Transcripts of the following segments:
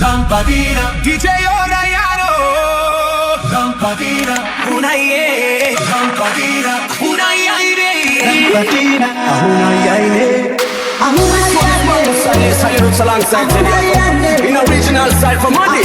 Lampadina, DJ Oraiano. Lampadina, una ye. Lampadina, una yaine. Lampadina, una yaine. Salute alongside today. In original side for money.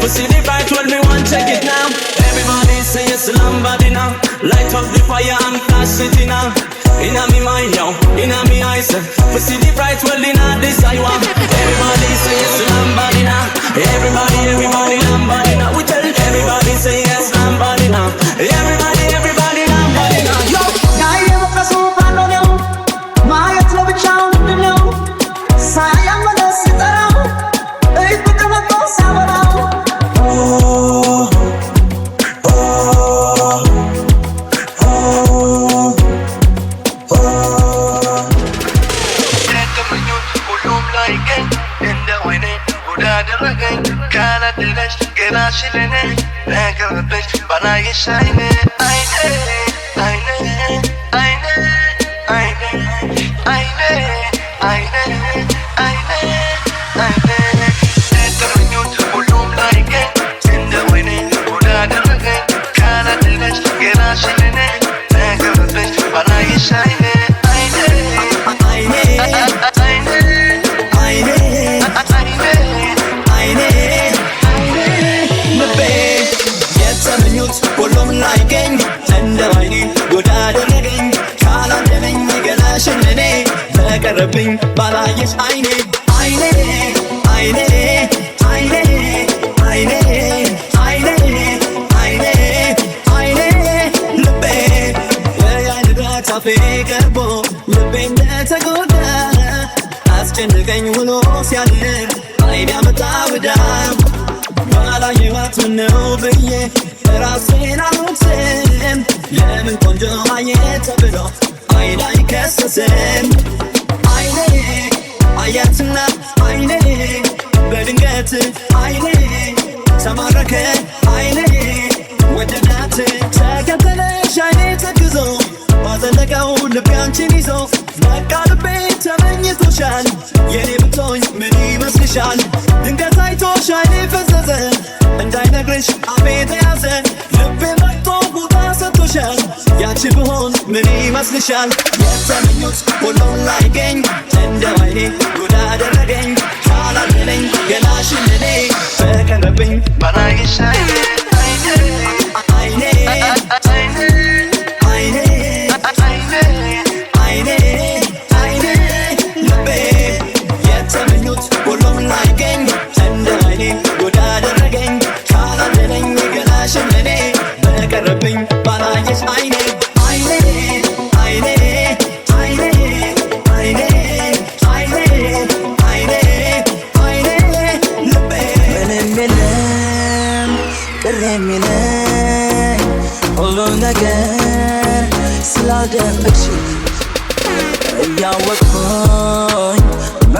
We see the bright when we want check it now. Everybody say yes, Lambadi now. Light up the fire and flash it now. Inna me mind now, inna me eyes. We see the bright well inna this I want. Everybody say yes, Lambadi now. Everybody, Lambadi now. We tell everybody say yes, Lambadi now. Everybody, Lambadi now. Yo, I am a person who follow them. My love is down to know. Sayang mana sitarau. Ei bukan aku sabarau. Balayış aynı, aynı, aynı, aynı, aynı, aynı, aynı, aynı. Lübe, yani da tafik bu, lübe de tagoda. Asken wulo siyalir, ayda mutawdam. Balayı atını biye, rasen alutem. Lemin konjo ayet abro, ayda ikesesem. አያትና አይኔ በድንገት አይኔ ተማረከ አይኔ ወደዳት ተከተለሽ አይኔ ተግዞ ባዘለቀው ልቤ አንቺን ይዞ በቃ ልቤ ተመኝቶሻል የኔ ብትሆኝ ምን ይመስልሻል ድንገት አይቶሽ አይኔ ፈዘዘ እንዳይነግርሽ አፌ ተያዘ ልቤ መጥቶ ቦታ ሰጥቶሻል ያንቺ ብሆን ምን ይመስልሻል የተመኙት ሁሉም ላይገኝ እንደ ወይኔ ጉድ አደረገኝ ካላደለኝ ገላሽን እኔ በቀረብኝ ባላይሽ አይኔ አይኔ አይኔ አይኔ አይኔ አይኔ አይኔ ልቤ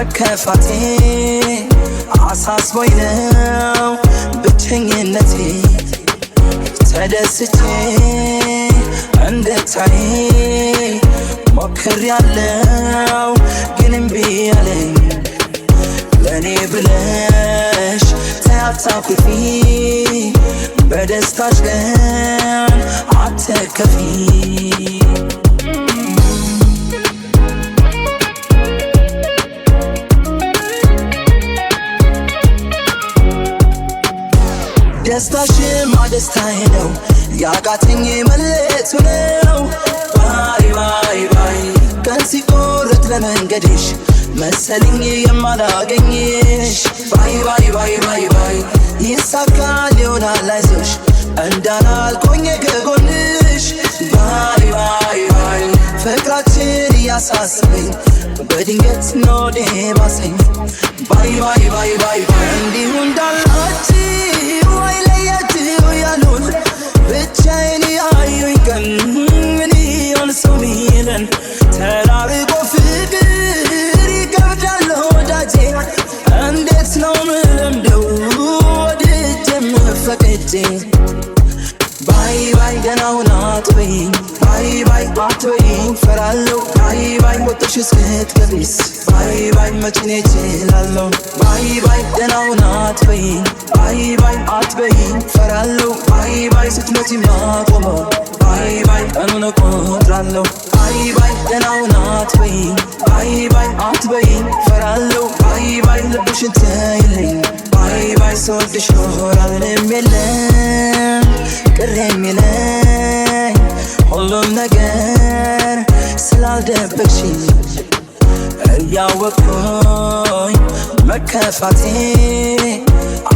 መከፋቴ አሳስቦኝ ነው ብቸኝነቴ ተደስቼ እንድታይ ሞክሬያለሁ ግን እምቢ አለኝ ለኔ ብለሽ ተያታኩፊ በደስታሽ ቀን አትከፊ ደስታሽማ ደስታዬ ነው ያቃተኝ መለየቱ ነው ባይ ባይ ባይ ቀን ሲቆረጥ ለመንገድሽ መሰለኝ የማላገኝሽ ባይ ባይ ባይ ባይ ባይ ይሳካል ይሆናል አይዞሽ እንዳላልቆኝ ከጎንሽ ባይ ባይ ባይ ፍቅራችን እያሳሰበኝ በድንገት ኖዴ ባሰኝ ባይ ባይ ባይ ባይ ባይ እንዲሁ እንዳላችሁ አይለያችሁ ያሉን ብቻዬን ያዩኝ ቀን ምን ይሆን ሰው ሚለን ተራርቆ ፍቅር ይከብዳል ወዳጄ እንዴት ነው ምለምደው ወድጄም ፈቅጄ ባይ ባይ ደህና ሁን አትበይኝ ባይ ባይ አትበይኝ ፈራለሁ ባይ ባይ ወጥተሽ እስክትገቢስ ባይ ባይ መች እኔ እችላለሁ ባይ ባይ ደህና ሁን አትበይኝ ባይ ባይ አትበይኝ ፈራለሁ ባይ ባይ ስትመጪ ማቆመው ባይ ባይ ቀኑን እቆጥራለሁ ባይ ባይ ደህና ሁን አትበይኝ ባይ ባይ አትበይኝ ፈራለሁ ባይ ባይ ልብሽን ተይልኝ ባይ ባይ ስወድሽ ኖራልም የለም ቅር የሚለኝ ሁሉም ነገር ስላልደበቅሽኝ እያወቅኩኝ መከፋቴ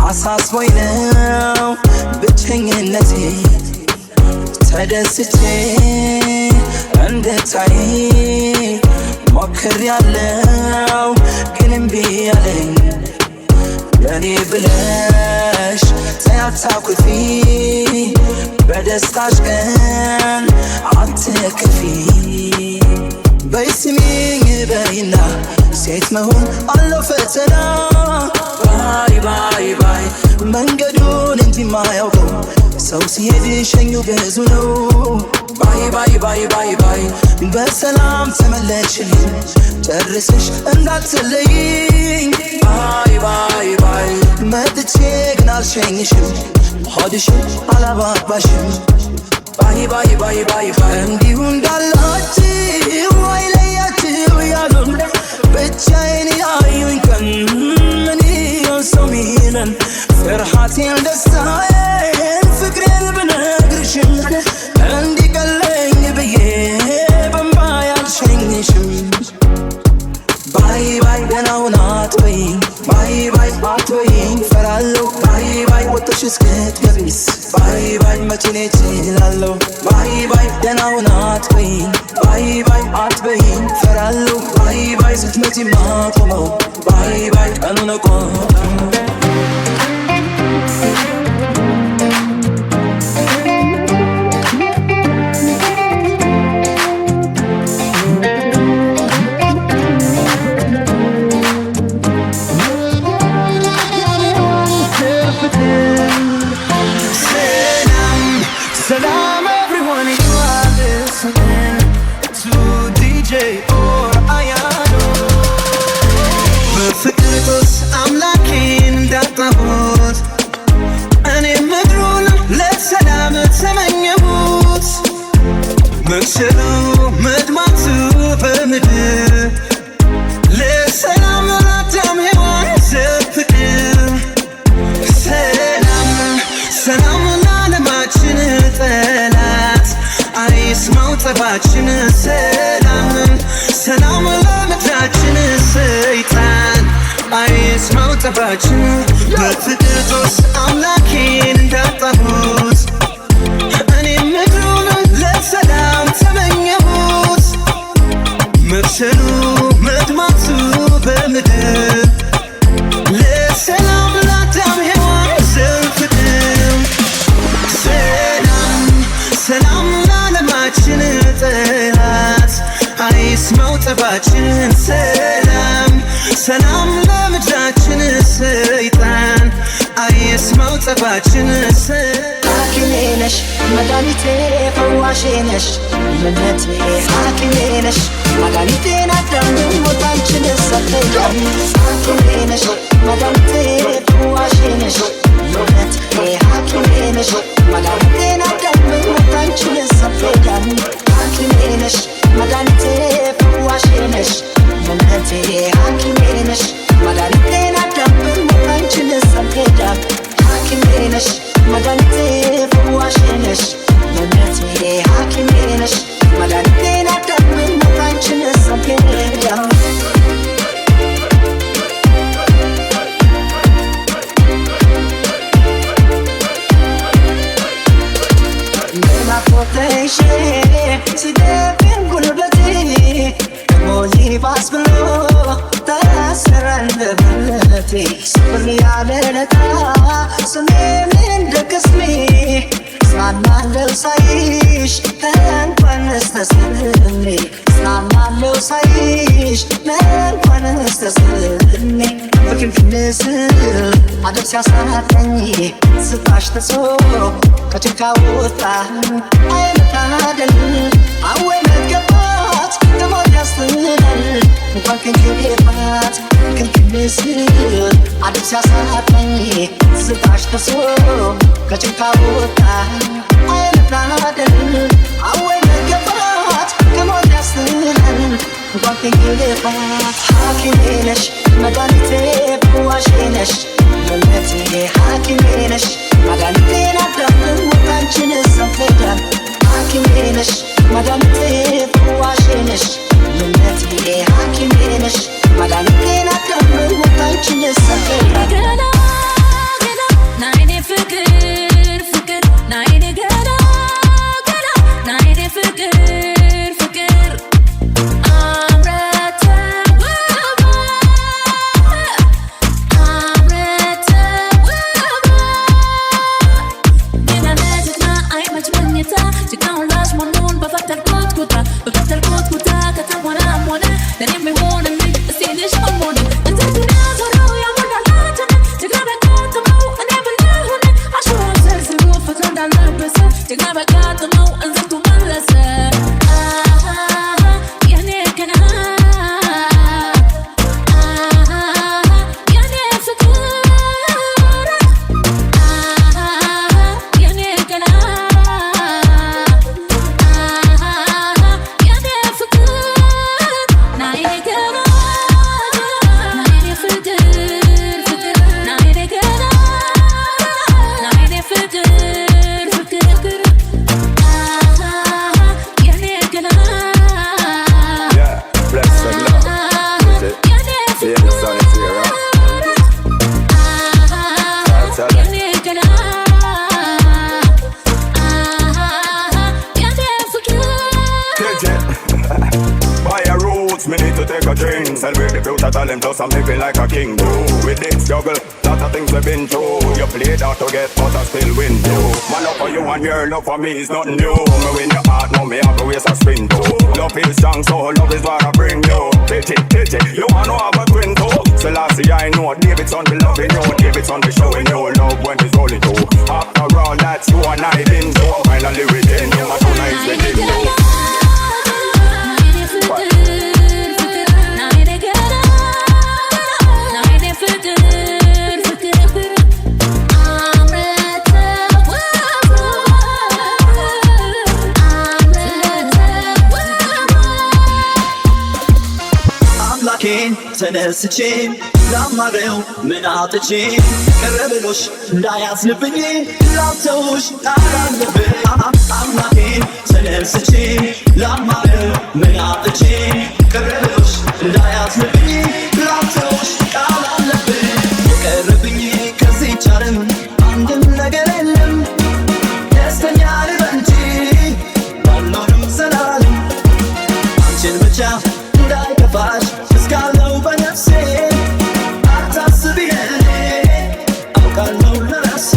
አሳስቦኝ ነው ብቸኝነቴ ተደስቼ እንድታይ ሞክሬያለሁ ግን እምቢ አለኝ ለኔ ብለሽ ተያታኩፊ በደስታሽ ቀን አትከፊ በይ ስሚኝ በይና ሴት መሆን አለው ፈተና ባይ ባይ ባይ መንገዱን እንጂ ማያውቀው ሰው ሲሄድ ሸኙ ብዙ ነው ባይ ባይ ባይ ባይ ባይ በሰላም ተመለሽልኝ ጨርሰሽ እንዳትለይኝ ባይ ባይ ባይ መጥቼ ግን አልሸኝሽም ሆድሽን አላባባሽም ባይ ባይ ባይ ባይ ባይ እንዲሁ እንዳላችሁ አይለያችሁ ያሉን ብቻዬን ያዩኝ ቀን ምን ይሆን ሰው ሚለን ፍርሃቴን ደስታዬን ፍቅሬን ብነግርሽም እንዲቀለኝ ብዬ በእንባ ያልሸኝሽም ባይ ባይ ደህና ሁን አትበይኝ ባይ ባይ አትበይኝ ፈራለሁ ባይ ባይ ወጥተሽ እስክትገቢስ ባይ ባይ መች እኔ እችላለሁ ባይ ባይ ደህና ሁን አትበይኝ ባይ ባይ አትበይኝ ፈራለሁ ባይ ባይ ስትመጪ ማቆመው ባይ ባይ ቀኑን እቆጥራለሁ Salam everyone, you are listening to DJ or Ayano. በፍቅርቶስ አምላኬን እንዳጣሁት እኔም ምድሩን ለሰላም ተመኘሁት መክሰሉ መድማቱ በምድር ለሰላም ለአዳም ሔዋን ዘፍቅር ሰላም ሰላም ለዓለማችን ጠላት አይስማው ጠባችን ሰላም ሰላም ለምድራችን ሰይጣን አይስማው ጠባችን በፍቅርቶስ አምላኬን እንዳጣሁት እኔም ምድሩን ለሰላም ተመኘሁት መብሰሉ መድማቱ በምድር ለሰላም ለአዳም ሔዋን ዘፍቅር ሰላም ሰላም ለዓለማችን ጠላት አይስማው ጠባችን ሰላም ሰላም ለምድራችን ሰይጣን አይስማው ጸባችን ሐኪሜ ነሽ መድኃኒቴ ፈዋሼ ነሽ እምነቴ ሐኪሜ ነሽ መድኃኒቴን አዳም ሞታንችን ሰጠኝ ሐኪሜ ነሽ መድኃኒቴ ፈዋሼ ነሽ እምነቴ ሐኪሜ ነሽ መድኃኒቴን አዳም ሞታንችን ሰጠኝ ሐኪሜ ነሽ መድኃኒቴ ፈዋሼ ነሽ እምነቴ ሐኪሜ ነሽ መድኃኒቴን አዳም ሞታንችን ሰጠኝ ሐኪሜ ነሽ መድኃኒቴ ፈዋሼ ነሽ እምነቴ ሐኪሜ ነሽ መድኃኒቴን አዳም ሞታንችን ሰጠኝ ናፍቆትሽ ሲደክም ጉልበቴ ሞዚ ባስ ብሎ ታሰረ አንደበቴ ስፍር ያለ ለታ ስሜን እንደ ቅስሜ ጽናናለሁ ሳይሽ እንኳንስ ተስልሜ ጽናናለሁ ሳይሽ እንኳንስ ተስልሜ በክንክን ስር አደብ ሲያሳጠኝ ስታሽ ተሶ ከጭንቃ ወጣ አይመታደል አወይ መገባት ከሞት ያስጥላል እንኳን ክንክባት ክንክን ስር አደብ ሲያሳጠኝ ስታሽ ተሶ ከጭንቃ ወጣ አይመታደል አወይ መገባት ከሞት ያስጥላል እንኳን ክንክባት ሐኪሜ ነሽ መድኃኒቴ ፈዋሼ ነሽ እምነቴ ሐኪሜ ነሽ መድኃኒቴን አዳም ሞታንችን ሰጠኝ ሐኪሜ ነሽ መድኃኒቴ ፈዋሼ ነሽ እምነቴ ሐኪሜ ነሽ መድኃኒቴን አዳም ሞታንችን ሰጠኝ ገና ገና ናይኔ ፍቅር ፍቅር ናይኔ ገና ገና ናይኔ ፍቅር ፍቅር አምረተ ውባ አምረተ ውባ ገና ለጀግና አይመች መኝታ ጀግናውን ላሽሞንሞን በፈተልኩት ኩታ ከተሞላም ሆነ ለኔ የሚሆንልኝ እስቲ ልሽ ሆንሞን እንተ ዱንያ ዞሮ ያሞላላትን ጀግና በቃጥመው እኔ ብልሁን አሽሮን ዘርዝሮ ፍቅር እንዳለበሰ ጀግና በቃጥመው እንዝርቱ መለሰ የኔ ገና የኔ ፍቅር የኔ ገና የኔ ፍቅር ናይኔ ገና ናይኔ ፍቅር ፍቅር ናይኔ ገና ናይኔ ፍቅር ፍቅር የኔ ገና Yeah, bless the love. የኔ Yeah, the sun is here, huh? ፍቅር የኔ ገና የኔ ፍቅር By your roots, me need to take a drink. Celebrate the future talent, plus I'm living like a king. With this struggle, lot of things we've been through. You played out to get, but I still win. My love for you and your love for me is nothing new. Me win your heart, now me have to waste a spin too. Love is strong, so love is what I bring you. Titty, you wanna have a twin too. So last year I know Davidson be loving you, Davidson be showing you love when it's rolling through. After all, that's you and I been so finally within you, my two nights within you. አምላኬን ተነስቼ ላማረው ምን አጥቼ ቀረ ብሎሽ እንዳያዝንብኝ ላተውሽ ቃላለብኝ አምላኬን ተነስቼ ላማረው ምን አጥቼ ቀረ ብሎሽ እንዳያዝንብኝ ላተውሽ ቃላለብኝ የቀረብኝ ከዚህ ቻለም አንድም ነገር የለም ደስተኛ ልበል እንጂ ባልኖርም ዘላለም አንቺን ብቻ እንዳይከፋሽ እስካለው በነፍሴ አታስቢ የኔ አውቃለሁ ለራሴ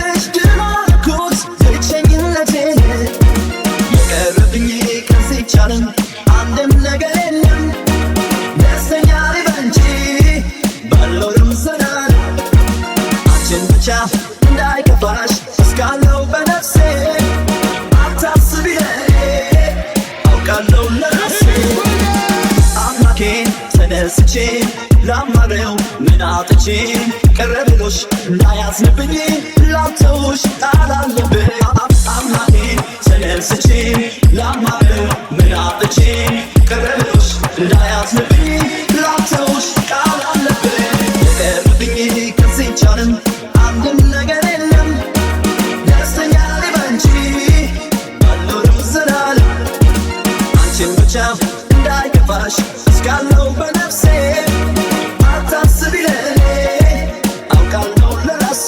ፍቅርሽ ድል አደረኩት ብቸኝነቴን የቀረብኝ ከዚህ ቻለም አንድም ነገር የለም ደስተኛ ልበንጂ ባልኖርም ዘላለም አንቺን ብቻ እንዳይከፋሽ እስካለው በነፍሴ አታስቢ ለኔ አውቃለሁ ለራሴ አምላኬን ተነስቼ ላማረው ምን አጥቼ ቀረ ብሎሽ እንዳያዝንብኝ ላተውሽ ጣላለብኝ አምላኬን ተነስቼ ላማረው ምን አጥቼ ቀረ ብሎሽ እንዳያዝንብኝ ላተውሽ ጣላለብኝ የቀረብኝ ከዚህ ቻለም አንድም ነገር የለም ደስተኛ ልበንጂ ባልኖርም ዘላለም አንቺን ብቻ እንዳይከፋሽ እስካለው በነፍሴ አታስቢ ለኔ አውቃለሁ ለራሴ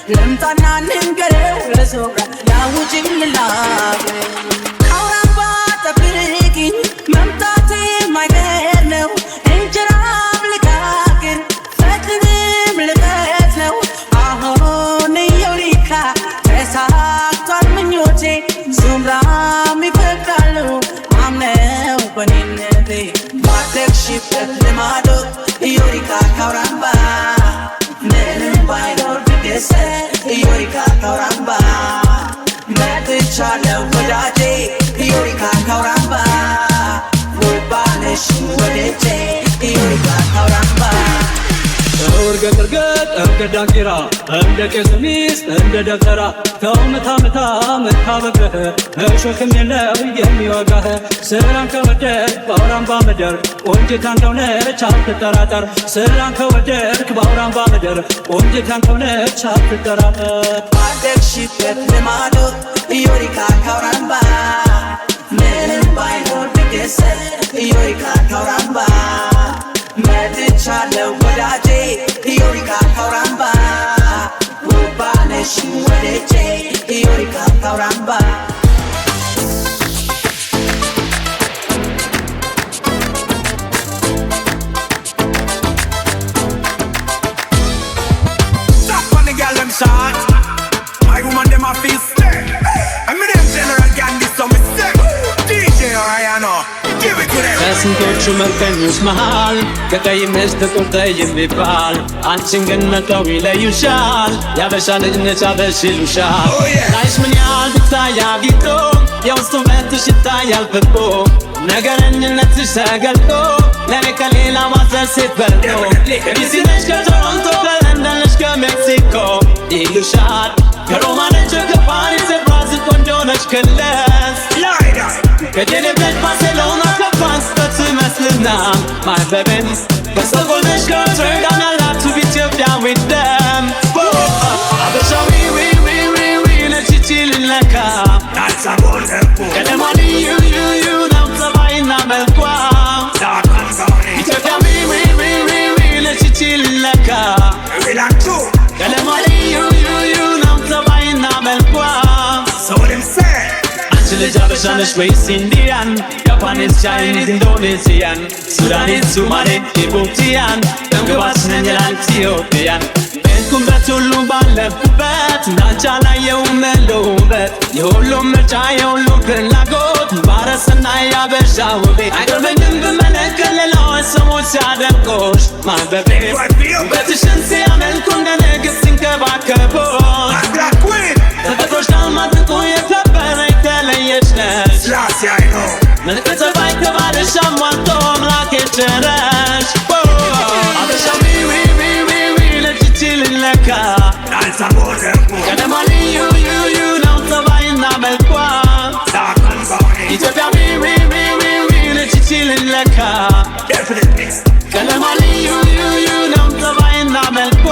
لمطنا ننقرب لزورة لا وجه لله Eureka Kauramba Wubanish Wadete Eureka Kauramba እርገጥ እርገዳንኪራ እንደ ቄስሚስ እንደ ደብተራ ተው መታ መታበቅህ እሾክም የለው የሚወጋህ ስራን ከወደድክ በአውራምባ ምድር ቆንጅት አንተውነች አትጠራጠር ስራን ከወደድክ በአውራምባ ምድር ቆንጅት አንተውነች አትጠራጠር ባደግሽበት ልማዶ ዮሪካ ካውራምባ ምንም ባይኖር ድገሰት ዮሪካ ካውራምባ መጥቻለሁ ወዳጄ ዮሪካ ካውራምባ ውባነሽ ወደጄ ዮሪካ ካውራምባ Stop on the girl them shot. My woman them a feel sick. I'm in them general gang this so me sick. DJ Oriano, give it to them. ከስንቶቹ መልከኞች መሃል ከቀይ ምስት ቁርጠ የሚባል አንቺን ግን መተው ይለዩሻል ያበሻ ልጅ ነች አበሽ ይሉሻል ላይሽ ምን ያህል ብታይ አጊጦ የውስጡ ውበትሽ ይታያል ፍቆ ነገረኝነትሽ ተገልጦ ለኔ ከሌላ ማዘር ሴት በልጦ ዲሲ ነሽ ከቶሮንቶ ለንደን ነሽ ከሜክሲኮ ይሉሻል ከሮማ ነች ከፓሪስ ብራዚል ቆንጆ ነች ክለስ ከጀኔቭ ባርሴሎና ከፍራንስ በትመስልና ማይበብን ከስቶክሆልም ነሽ ከሮተርዳም ያላችሁ ኢትዮጵያዊ ደም አበሻዊ ነች ይቺ ልለካ ቀለሟ ልዩ ነው ጸባይና መልኳ ኢትዮጵያዊ ነች ይቺ ልለካ ቀለሟ ልዩ ነው ጸባይና መልኳ ልጅ አበሻ ነሽ ወይስ ኢንዲያን ጃፓኒዝ ቻይኒዝ ኢንዶኔዚያን ሱዳኒዝ ሱማሌ ኢቡፕቲያን ደምግባትሽ ነኝ ይላል ኢትዮጵያን ቤትኩበት ሁሉ ባለፉበት እንዳንቺ አላየሁም ያለው ውበት የሁሉም ምርጫ የሁሉም ፍላጎት ባረሰና ያበሻ ውቤ አይገርመኝም ብመለከት ሌላዎች ሰዎች ሲያደንቆሽ ማንበቤ ውበትሽን ሲያመልኩ እንደ ንግሥት ሲንከባከቦሽ ተፈጥሮሽ ዳልማጥቆ የከበረ የተለየች ነሽ መልከ ጸባይ ከባልሽ አሟልቶ አምላክ የቸረሽ አበሻ ነች ይቺ ልለካ ቀለሟ ልዩ ነው ጸባይና መልኳ ኢትዮጵያ ነች ይቺ ልለካ ቀለሟ ልዩ ነው ጸባይና መልኳ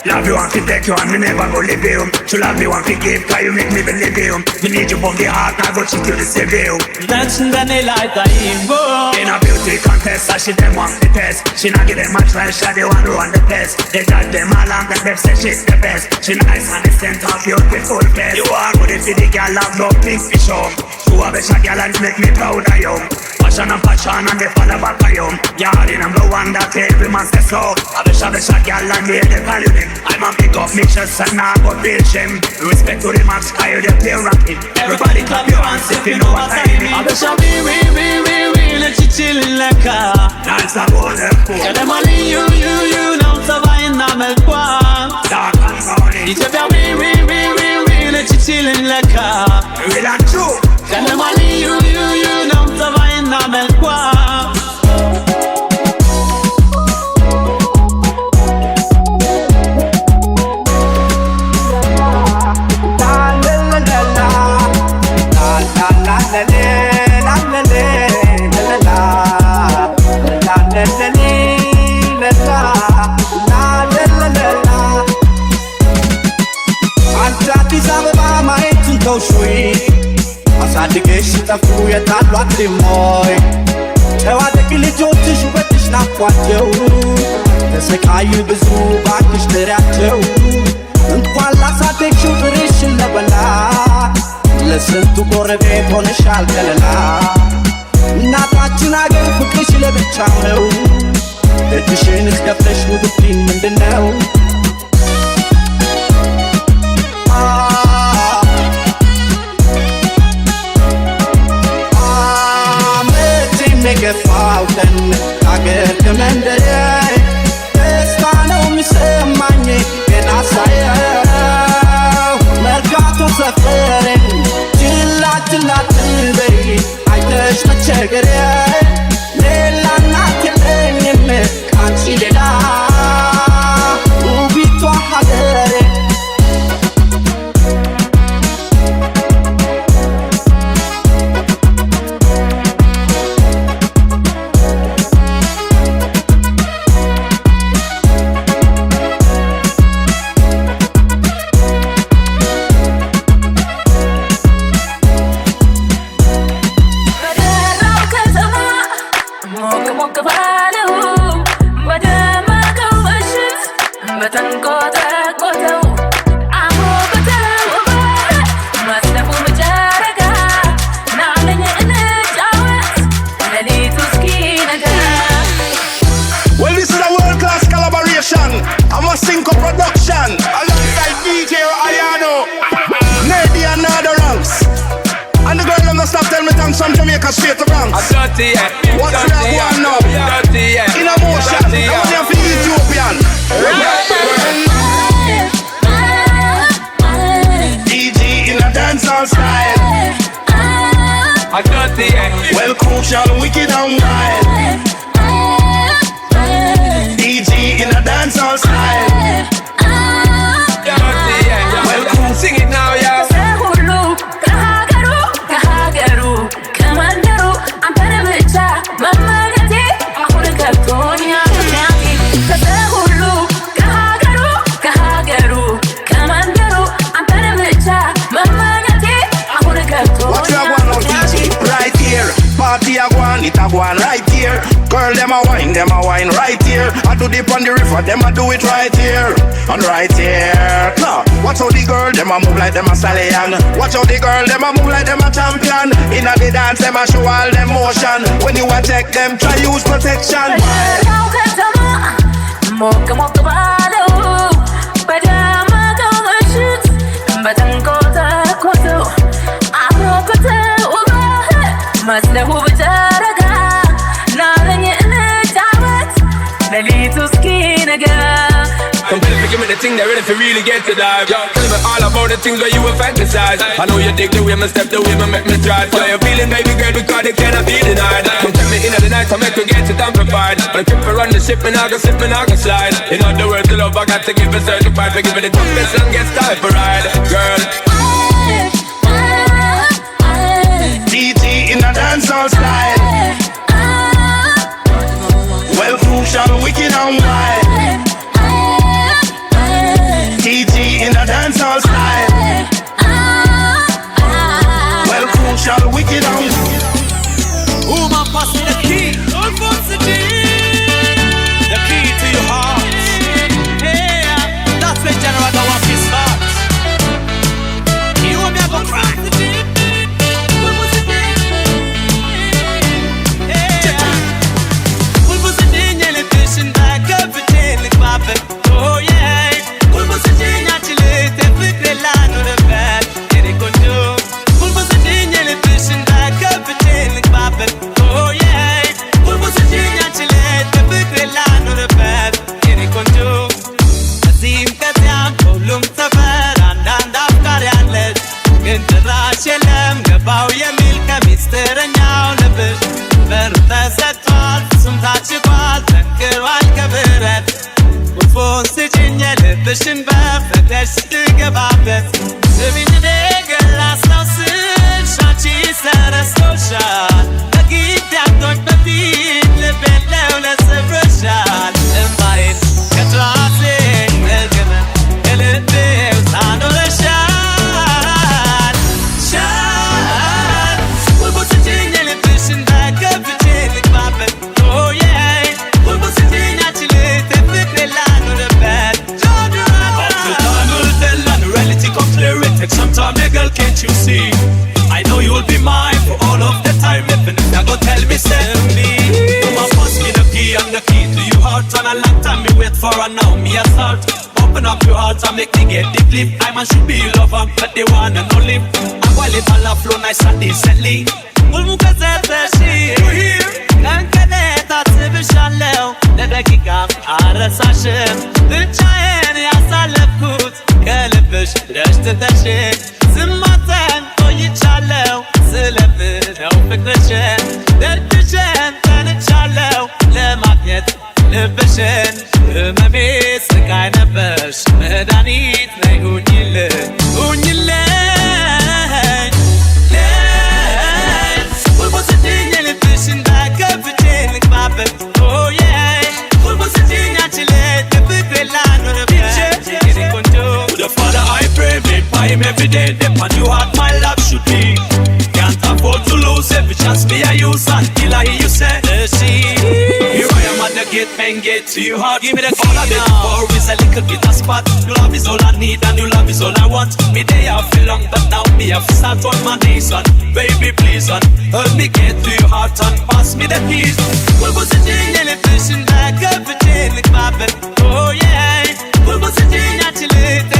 Love you want to take you and me never go leave you. To love me want to give, cause you make me believe you. Me need you from the heart, I go cheat you to save you. That's the daylight I invo. In a beauty contest, I she them want the test. She not give them much try, she the one who want the best. They judge them all and them say she's the best. She nice and innocent, of beautiful face. You are good if the girl have no pink fish up. You have a shot girl and make me proud of you. Passion and they fall back of you. You're the number one that every man says so. Have a shot girl and they value them. I'm a big up mixture, son, now go build him. Respect to the max, I you the play rapping. Everybody clap your hands if you know what I mean. Abesha let you chill like a Dance a border pool. Kadem ali you now tabaiina melkwa Dark and brownie. Ethiopia let you chill like a Real and true. Kadem ali you now tabaiina melkwa አሳድገሽ ጠፉ የታሏት ደሞይ ተዋደቂ ልጆችሽ ውበትሽ ናፍቋቸው ተሰቃዩ ብዙ ባክሽ ጥሪያቸው እንኳን ላሳደግሽው ጥርሽን ለበላ ለስንቱ ጎረቤት ሆነሻል ከለላ እናታችን አገር ፍቅርሽ ለብቻው ነው እጅሽን እስከፍተሽ ውብትኝ ምንድነው የገፋው ቀን አገር ከመንደሬ ደስታ ነው የሚሰማኝ ገና ሳየው መርካቶ ሰፈሬን from Jamaica straight to Bronx. Dirty, yeah. What's that one now? Dirty, yeah. In a motion. I want them for Ethiopian. DG in a dancehall style. Dirty, yeah. Well, crucial, wicked and wild. DG in a dancehall style. Dirty, yeah. Well, cool. Sing it now, yeah. Party a go on, it a go on right here. Girl, them a wine right here. I do dip on the river, them a do it right here. And right here. Nah, watch how the girl, them a move like them a stallion. Watch how the girl, them a move like them a champion. Inna the dance, them a show all them motion. When you a check them, try use protection. مسله بجارقة نالني إلي جعبت نليتو سكينة Come give me the thing that ready for really get to dive. Yo, tell me all about the things that you will fantasize. I know you dig the way me step, the way me make me drive. So you're feeling baby girl because they cannot be denied. Come tell me in the night I make you get it amplified. When I keep run the ship, me not gonna slip, me not gonna slide. In other words, the love I got to give it certified. For giving the toughest and get style for ride, girl. DG in a dancehall style. Well, crucial, wicked and wild. DG in a dancehall style. Well, crucial, wicked and wild. Woman, pass me the key. Don't force the key to your heart. Yeah, that's where General got one piece heart. You want me to go cry? Oh yeah, kulbu sitting actually te fikre la no the bad. Tere konjo, kulbu sitting yele fishing back up in like babe. Oh yeah, kulbu sitting actually te fikre la no the bad. Tere konjo, azim katyam kolum sabar and afkar yanlet. Gentra shelem gabau yemil ka mister nyao lebesh. Verta satwal sumta chwal tankerwal kaberat. Fonse cinyele peşin bafet dersi gebabet. Sevini de gelaslasın şançı sarasoshan. Agit yaptın betin le benle ule sevrşan. Embayin katrasi elgeme elinde utanırşan. Şan. Bulbusu cinyele peşin bafet gebabet. Oh yeah. Bulbusu cinyele tefekre la. Sometimes, girl, can't you see? I know you'll be mine for all of the time. If you go tell me, send me. You must pass me the key, I'm the key to your heart. And a long time me wait for, and now me a start. Open up your heart and make me get deep lip. I man should be your lover, but they want and only. I while it all flow nice and decently. Mulmuka zefreshi, you hear? Kankade tatsibishaleo. Nedekika arasashim. Dünçayen yasalep kut. Kelebüş reşteteşi. Zimmaten koyichaleo. Silebine ufekreşen. Dertüşen tanıchaleo. Le magnet lebişen. Ömemi sıkay nebeş. Medanit ne unyile. Unyile. Oh yeah, the Father I pray, make by him every day. Depend you heart, my love should be. Can't afford to lose every chance me I use until I hear you say, here I am at the gate, main gate to your heart. Give me the call of the door is a little bit of spot. Your love is all I need and your love is all I want. Me day I feel long, but now me I start on my knees on. Baby please on, help me get to your heart and pass me the keys. What was it in your fishing back up a chain like my bed? Oh yeah, what was it in your chile?